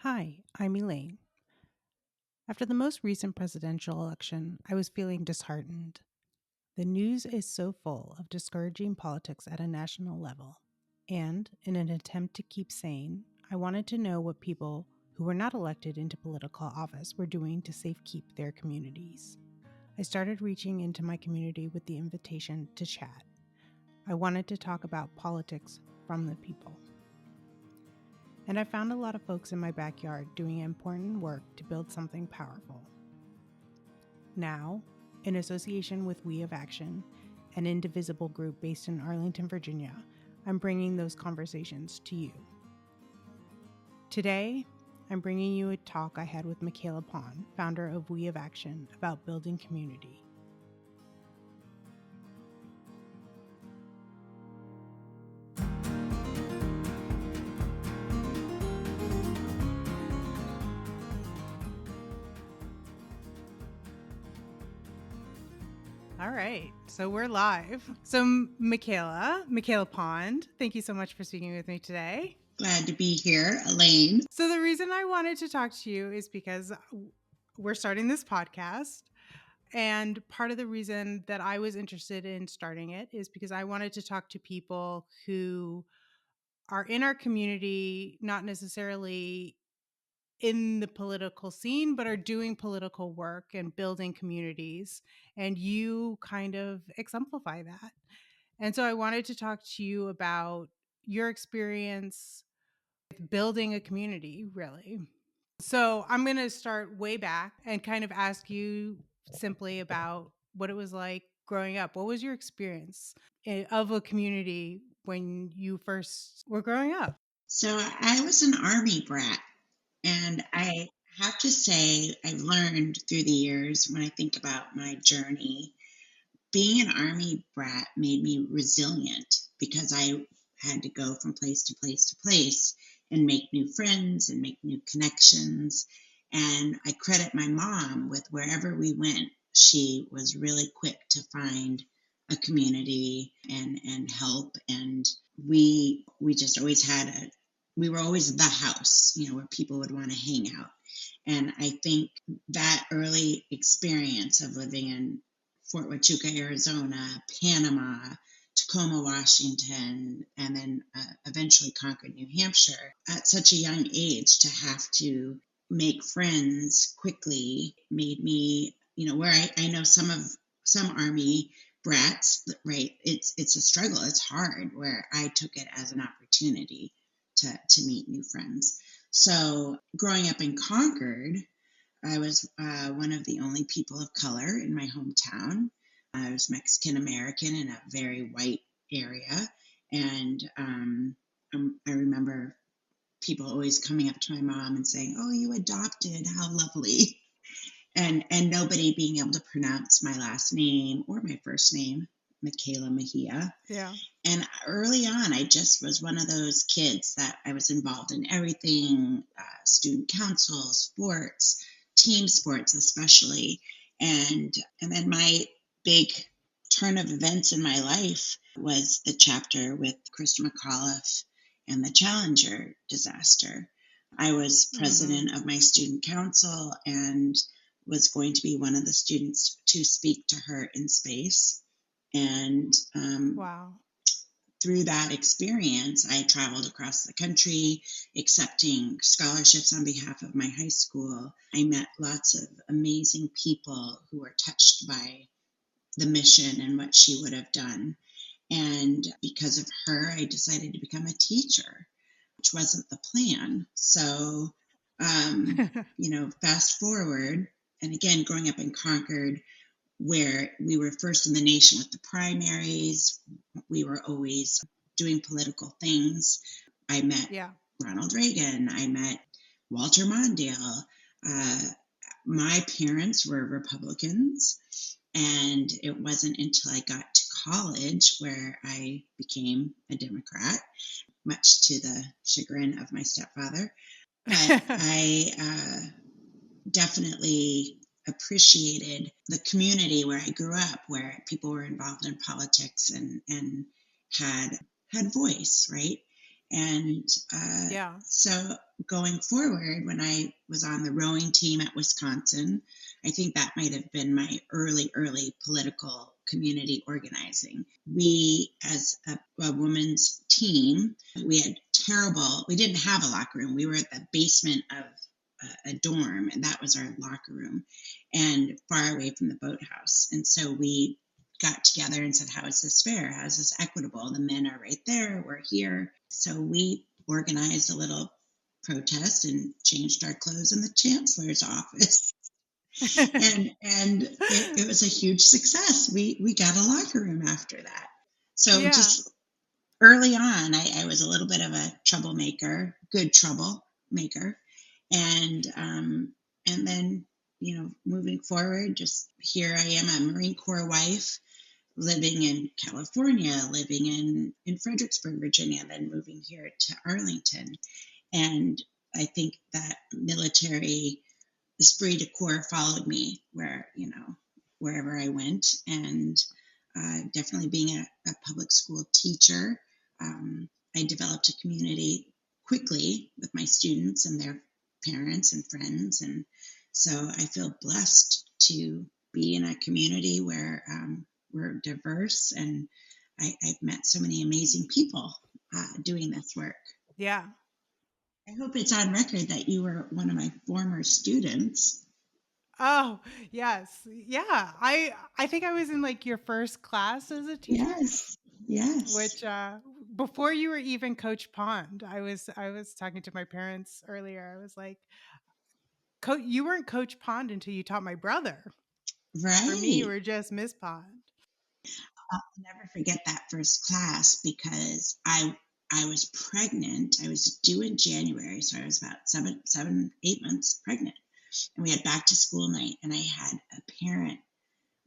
Hi, I'm Elaine. After the most recent presidential election, I was feeling disheartened. The news is so full of discouraging politics at a national level. And in an attempt to keep sane, I wanted to know what people who were not elected into political office were doing to safekeep their communities. I started reaching into my community with the invitation to chat. I wanted to talk about politics from the people. And I found a lot of folks in my backyard doing important work to build something powerful. Now, in association with We of Action, an indivisible group based in Arlington, Virginia, I'm bringing those conversations to you. Today, I'm bringing you a talk I had with Michaela Pond, founder of We of Action, about building community. All right, so we're live. So Michaela Pond, thank you so much for speaking with me today. Glad to be here, Elaine. So the reason I wanted to talk to you is because we're starting this podcast. And part of the reason that I was interested in starting it is because I wanted to talk to people who are in our community, not necessarily in the political scene, but are doing political work and building communities. And you kind of exemplify that. And so I wanted to talk to you about your experience with building a community, really. So I'm going to start way back and kind of ask you simply about what it was like growing up. What was your experience of a community when you first were growing up? So I was an Army brat, and I have to say, I've learned through the years when I think about my journey, being an Army brat made me resilient because I had to go from place to place to place and make new friends and make new connections. And I credit my mom with wherever we went, she was really quick to find a community and help. And we just always had we were always the house, where people would want to hang out. And I think that early experience of living in Fort Huachuca, Arizona, Panama, Tacoma, Washington, and then eventually Concord, New Hampshire, at such a young age to have to make friends quickly made me, where I know some Army brats, right? It's a struggle. It's hard. Where I took it as an opportunity to meet new friends. So growing up in Concord, I was one of the only people of color in my hometown. I was Mexican American in a very white area, and I remember people always coming up to my mom and saying, "Oh, you adopted? How lovely!" And nobody being able to pronounce my last name or my first name, Michaela Mejia. Yeah. And early on, I just was one of those kids that I was involved in everything, student council, sports, team sports especially. And then my big turn of events in my life was the chapter with Christa McAuliffe and the Challenger disaster. I was president of my student council and was going to be one of the students to speak to her in space. And Wow. through that experience, I traveled across the country accepting scholarships on behalf of my high school. I met lots of amazing people who were touched by the mission and what she would have done. And because of her, I decided to become a teacher, which wasn't the plan. So, fast forward, and again, growing up in Concord, where we were first in the nation with the primaries. We were always doing political things. I met Ronald Reagan. I met Walter Mondale. My parents were Republicans, and it wasn't until I got to college where I became a Democrat, much to the chagrin of my stepfather. But I definitely appreciated the community where I grew up, where people were involved in politics and had voice, right? And Yeah. so going forward, when I was on the rowing team at Wisconsin, I think that might have been my early political community organizing. We, as a women's team, we had we didn't have a locker room. We were at the basement of a dorm, and that was our locker room, and far away from the boathouse. And so we got together and said, how is this fair? How is this equitable? The men are right there, we're here. So we organized a little protest and changed our clothes in the chancellor's office. And it was a huge success. We got a locker room after that. So Yeah. just early on, I was a little bit of a troublemaker, good troublemaker, and then moving forward, just here I am, a Marine Corps wife, living in California, living in Fredericksburg, Virginia, then moving here to Arlington. And I think that military esprit de corps followed me wherever I went. And definitely being a public school teacher, I developed a community quickly with my students and their parents and friends. And so I feel blessed to be in a community where we're diverse, and I've met so many amazing people doing this work. Yeah. I hope it's on record that you were one of my former students. Oh, yes. Yeah. I think I was in like your first class as a teacher, Yes, yes, which before you were even Coach Pond. I was talking to my parents earlier. I was like, you weren't Coach Pond until you taught my brother. For me, you right. were just Miss Pond." I'll never forget that first class because I was pregnant. I was due in January, so I was about 8 months pregnant, and we had back to school night, and I had a parent.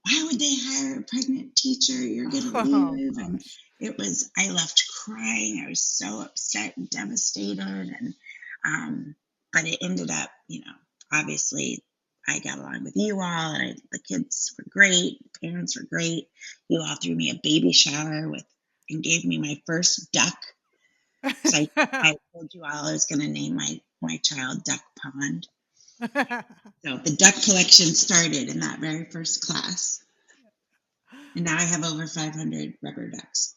Why would they hire a pregnant teacher? You're going to Oh leave. And gosh. I left crying. I was so upset and devastated. But it ended up, obviously I got along with you all, and the kids were great. The parents were great. You all threw me a baby shower and gave me my first duck. So I told you all I was going to name my child Duck Pond. So the duck collection started in that very first class. And now I have over 500 rubber ducks.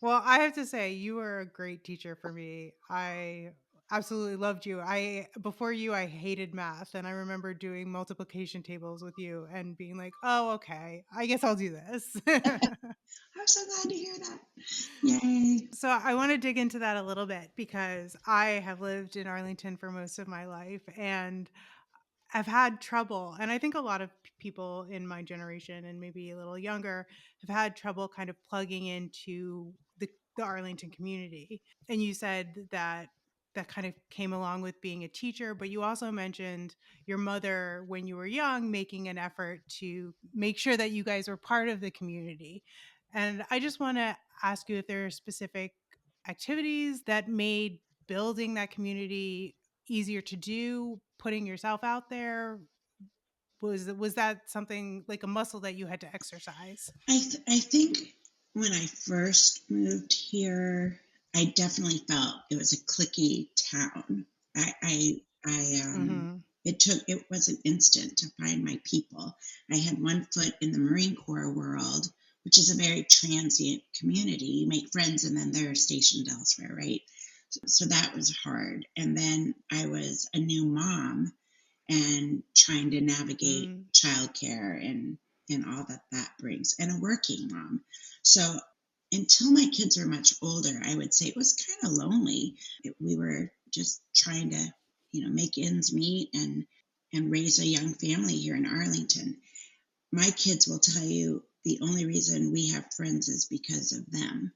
Well, I have to say you were a great teacher for me. I absolutely loved you. I before you I hated math, and I remember doing multiplication tables with you and being like, "Oh, okay. I guess I'll do this." I'm so glad to hear that. Yay. So I want to dig into that a little bit because I have lived in Arlington for most of my life, and I've had trouble, and I think a lot of people in my generation and maybe a little younger have had trouble kind of plugging into the Arlington community. And you said that that kind of came along with being a teacher, but you also mentioned your mother when you were young making an effort to make sure that you guys were part of the community. And I just want to ask you if there are specific activities that made building that community easier to do, putting yourself out there? Was that something like a muscle that you had to exercise? I think when I first moved here, I definitely felt it was a cliquey town. Mhm. It wasn't instant to find my people. I had one foot in the Marine Corps world, which is a very transient community. You make friends and then they're stationed elsewhere, right? So that was hard. And then I was a new mom and trying to navigate Mm. childcare and all that brings, and a working mom. So until my kids were much older, I would say it was kind of lonely. We were just trying to, make ends meet and raise a young family here in Arlington. My kids will tell you the only reason we have friends is because of them.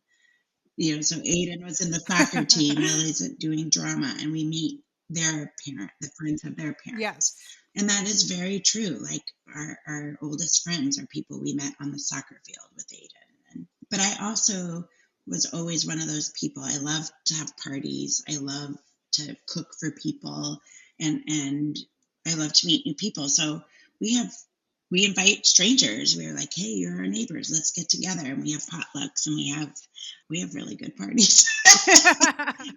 So Aiden was in the soccer team, Lily's doing drama, and we meet the friends of their parents. Yes. And that is very true. Like our oldest friends are people we met on the soccer field with Aiden. But I also was always one of those people. I love to have parties. I love to cook for people, and I love to meet new people. So we have we invite strangers. We're like, hey, you're our neighbors. Let's get together. And we have potlucks, and we have really good parties.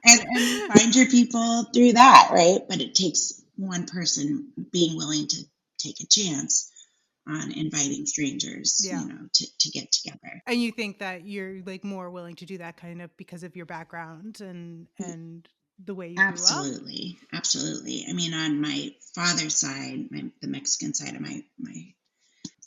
And you find your people through that, right? But it takes one person being willing to take a chance on inviting strangers, Yeah. to get together. And you think that you're, like, more willing to do that kind of because of your background and the way you grew up? Absolutely, absolutely. I mean, on my father's side, the Mexican side of my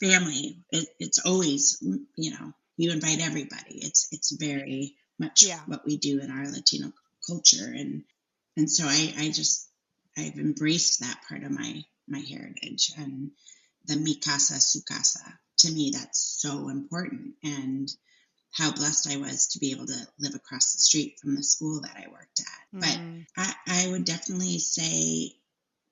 family, it's always, you invite everybody. It's very much Yeah. what we do in our Latino culture, and so I've embraced that part of my heritage, and the mi casa su casa. To me, that's so important, and how blessed I was to be able to live across the street from the school that I worked at. But Mm. I would definitely say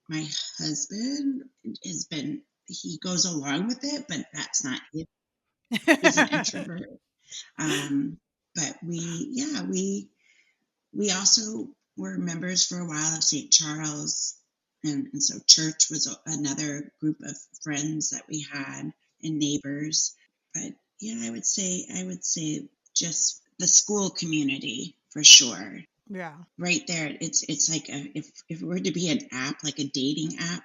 my husband has been, he goes along with it, but that's not his. He's an introvert. Um, but we also were members for a while of St. Charles, and so church was another group of friends that we had and neighbors. But yeah, I would say just the school community for sure. Yeah. Right there, it's like if it were to be an app, like a dating app,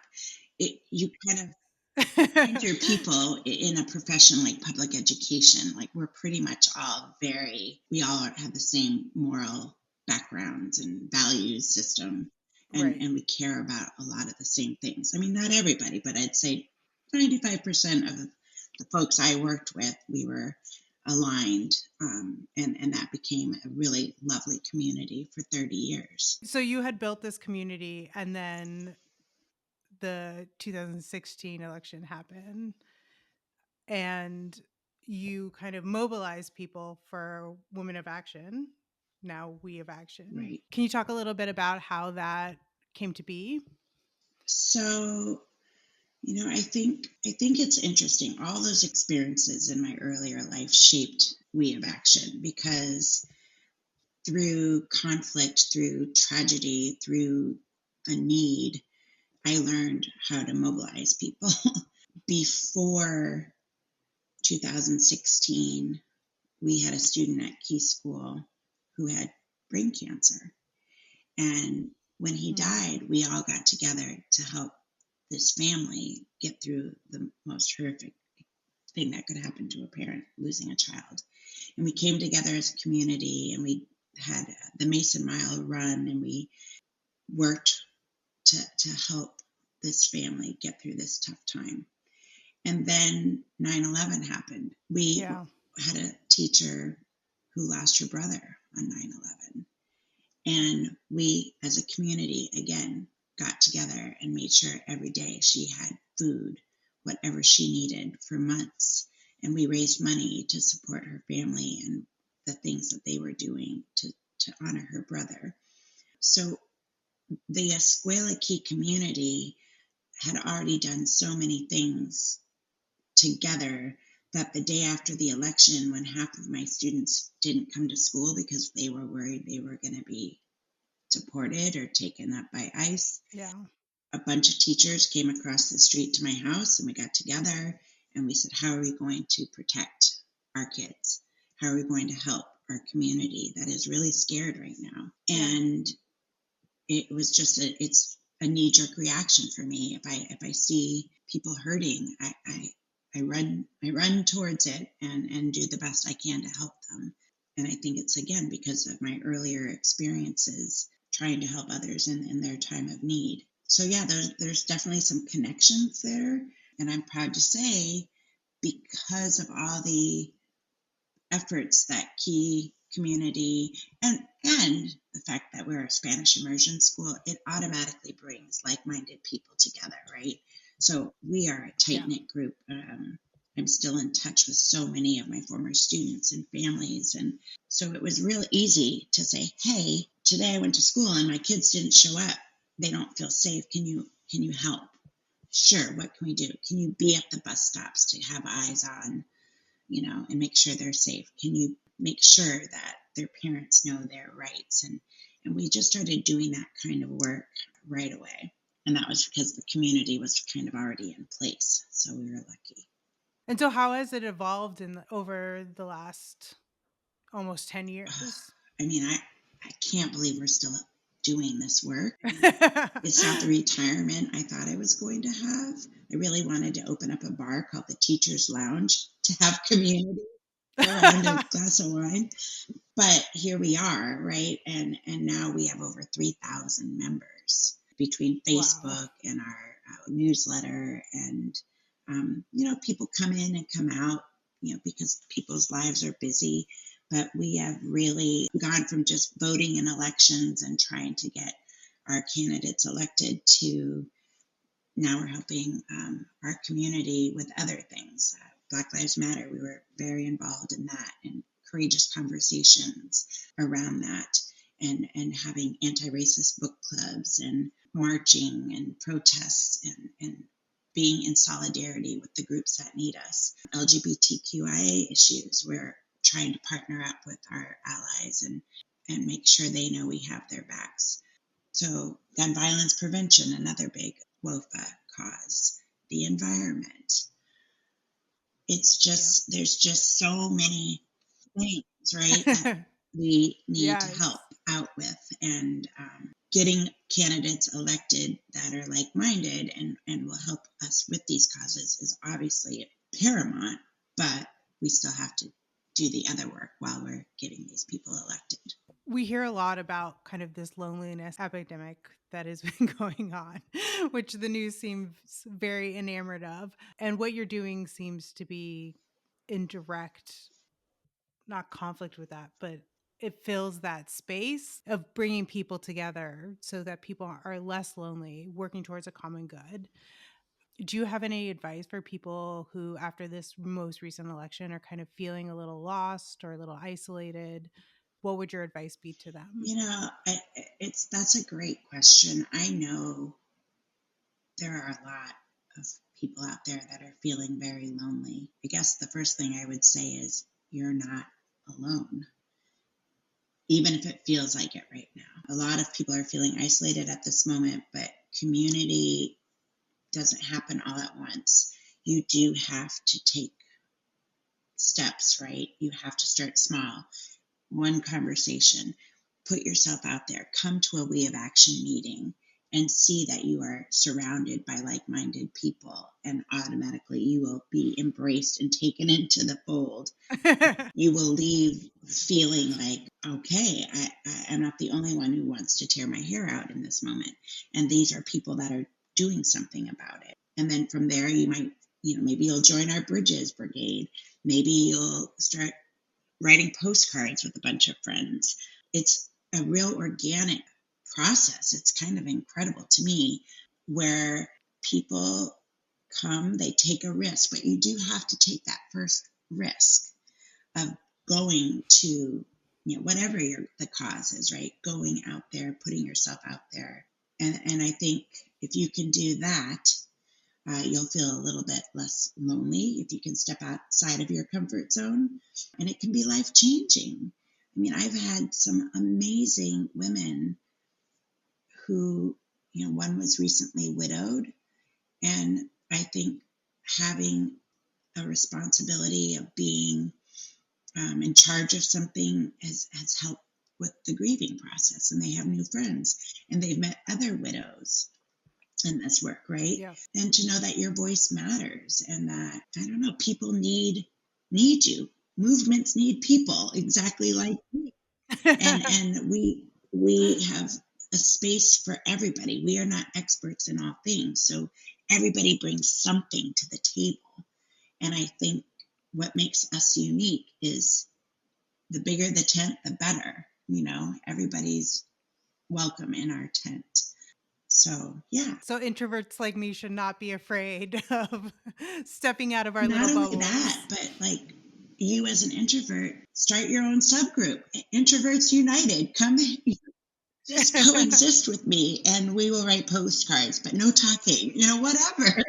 you kind of find your people in a profession like public education. Like we're pretty much all we all have the same moral backgrounds and values system, Right. and we care about a lot of the same things. I mean, not everybody, but I'd say 95% of the folks I worked with, we were aligned, and that became a really lovely community for 30 years. So you had built this community and then the 2016 election happened and you kind of mobilized people for Women of Action, now We of Action. Right. Can you talk a little bit about how that came to be? So I think it's interesting. All those experiences in my earlier life shaped We of Action, because through conflict, through tragedy, through a need, I learned how to mobilize people. Before 2016, we had a student at Key School who had brain cancer. And when he Mm. died, we all got together to help this family get through the most horrific thing that could happen to a parent, losing a child. And we came together as a community, and we had the Mason Mile run, and we worked to help this family get through this tough time. And then 9/11 happened. We Yeah. had a teacher who lost her brother on 9/11. And we, as a community, again, got together and made sure every day she had food, whatever she needed for months. And we raised money to support her family and the things that they were doing to honor her brother. So the Escuela Key community had already done so many things together that the day after the election, when half of my students didn't come to school because they were worried they were going to be deported or taken up by ICE, Yeah. a bunch of teachers came across the street to my house, and we got together and we said, how are we going to protect our kids? How are we going to help our community that is really scared right now? Yeah. And it was just it's a knee jerk reaction for me. If I see people hurting, I run towards it and do the best I can to help them. And I think it's again because of my earlier experiences trying to help others in their time of need. So yeah, there's definitely some connections there. And I'm proud to say, because of all the efforts that Key community, and the fact that we're a Spanish immersion school, it automatically brings like-minded people together, right? So we are a Yeah. tight-knit group. I'm still in touch with so many of my former students and families, and so it was real easy to say, hey, today I went to school and my kids didn't show up. They don't feel safe. Can you help? Sure. What can we do? Can you be at the bus stops to have eyes on, and make sure they're safe? Can you make sure that their parents know their rights? And we just started doing that kind of work right away. And that was because the community was kind of already in place. So we were lucky. And so how has it evolved over the last almost 10 years? I mean, I can't believe we're still doing this work. It's not the retirement I thought I was going to have. I really wanted to open up a bar called the Teacher's Lounge to have community around a glass of wine. But here we are, right? And now we have over 3,000 members between Wow. Facebook and our newsletter, and people come in and come out, because people's lives are busy. But we have really gone from just voting in elections and trying to get our candidates elected to now we're helping our community with other things. Black Lives Matter, we were very involved in that, and courageous conversations around that, and having anti-racist book clubs and marching and protests, and being in solidarity with the groups that need us. LGBTQIA issues, we're trying to partner up with our allies and make sure they know we have their backs. So, gun violence prevention, another big WOFA cause, the environment. It's Yeah. just, there's just so many things, right, that we need to help Yes. out with. And getting candidates elected that are like minded and will help us with these causes is obviously paramount, but we still have to do the other work while we're getting these people elected. We hear a lot about kind of this loneliness epidemic that has been going on, which the news seems very enamored of. And what you're doing seems to be in direct, not conflict with that, but it fills that space of bringing people together so that people are less lonely, working towards a common good. Do you have any advice for people who, after this most recent election, are kind of feeling a little lost or a little isolated? What would your advice be to them? It's that's a great question. I know there are a lot of people out there that are feeling very lonely. I guess the first thing I would say is you're not alone, even if it feels like it right now. A lot of people are feeling isolated at this moment, but community doesn't happen all at once. You do have to take steps, right? You have to start small. One conversation, put yourself out there, come to a We of Action meeting and see that you are surrounded by like minded people, and automatically you will be embraced and taken into the fold. You will leave feeling like, okay, I'm not the only one who wants to tear my hair out in this moment. And these are people that are doing something about it. And then from there, you might, maybe you'll join our Bridges Brigade. Maybe you'll start writing postcards with a bunch of friends. It's a real organic process. It's kind of incredible to me where people come, they take a risk, but you do have to take that first risk of going to, whatever the cause is, right? Going out there, putting yourself out there. And I think if you can do that, you'll feel a little bit less lonely if you can step outside of your comfort zone, and it can be life changing. I mean, I've had some amazing women who, one was recently widowed, and I think having a responsibility of being in charge of something has helped with the grieving process, and they have new friends, and they've met other widows in this work, right? Yeah. And to know that your voice matters, and that, I don't know, people need you. Movements need people exactly like me. And we have a space for everybody. We are not experts in all things. So everybody brings something to the table. And I think what makes us unique is the bigger the tent, the better. Everybody's welcome in our tent. So, yeah. So introverts like me should not be afraid of stepping out of our Not little only that, bubbles. but like you as an introvert, start your own subgroup. Introverts United. Come just coexist with me and we will write postcards, but no talking, whatever.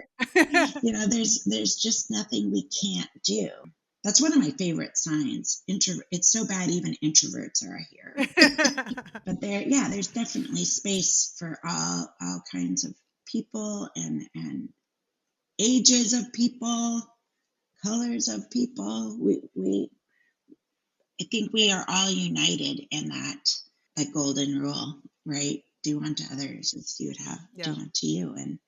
There's just nothing we can't do. That's one of my favorite signs. It's so bad even introverts are here. But there's definitely space for all kinds of people, and ages of people, colors of people. I think we are all united in that. a golden rule, right? Do unto others as you would have do Yeah. unto you. And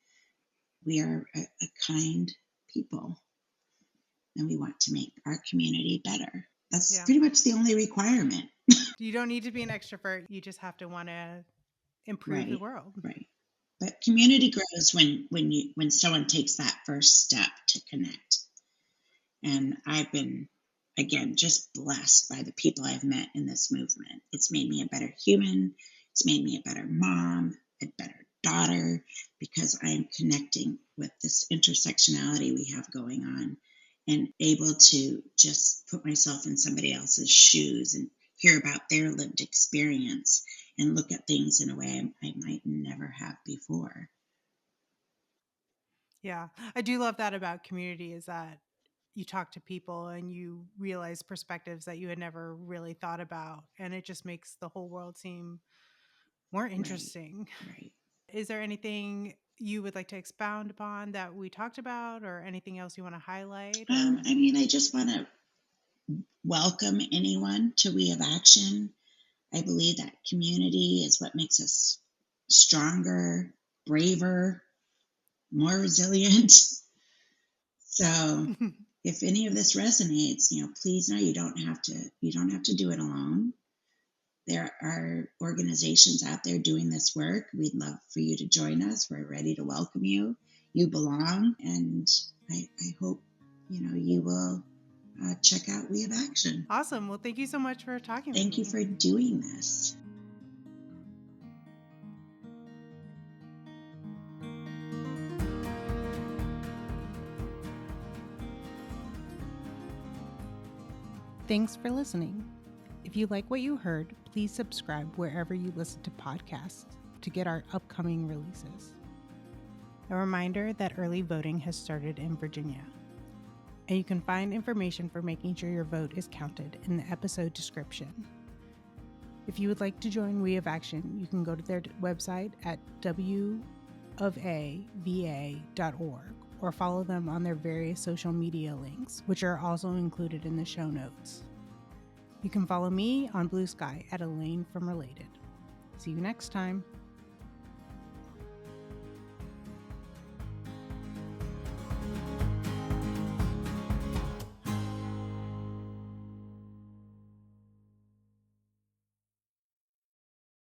we are a kind people, and we want to make our community better. That's Yeah. pretty much the only requirement. You don't need to be an extrovert. You just have to want to improve the Right, world. right. But community grows when someone takes that first step to connect. And I've been, again, just blessed by the people I've met in this movement. It's made me a better human. It's made me a better mom, a better daughter, because I am connecting with this intersectionality we have going on and able to just put myself in somebody else's shoes and hear about their lived experience and look at things in a way I might never have before. Yeah. I do love that about community is that you talk to people and you realize perspectives that you had never really thought about. And it just makes the whole world seem more Right, interesting. right. Is there anything you would like to expound upon that we talked about or anything else you want to highlight or I mean, I just want to welcome anyone to We Have Action. I believe that community is what makes us stronger, braver, more resilient. So if any of this resonates, please know you don't have to do it alone. There are organizations out there doing this work. We'd love for you to join us. We're ready to welcome you. You belong, and I hope you will check out We Have Action. Awesome. Well, thank you so much for talking with Thank you me. for doing this. Thanks for listening. If you like what you heard, please subscribe wherever you listen to podcasts to get our upcoming releases. A reminder that early voting has started in Virginia, and you can find information for making sure your vote is counted in the episode description. If you would like to join We Have Action, you can go to their website at wofava.org or follow them on their various social media links, which are also included in the show notes. You can follow me on Blue Sky at Elaine from Related. See you next time.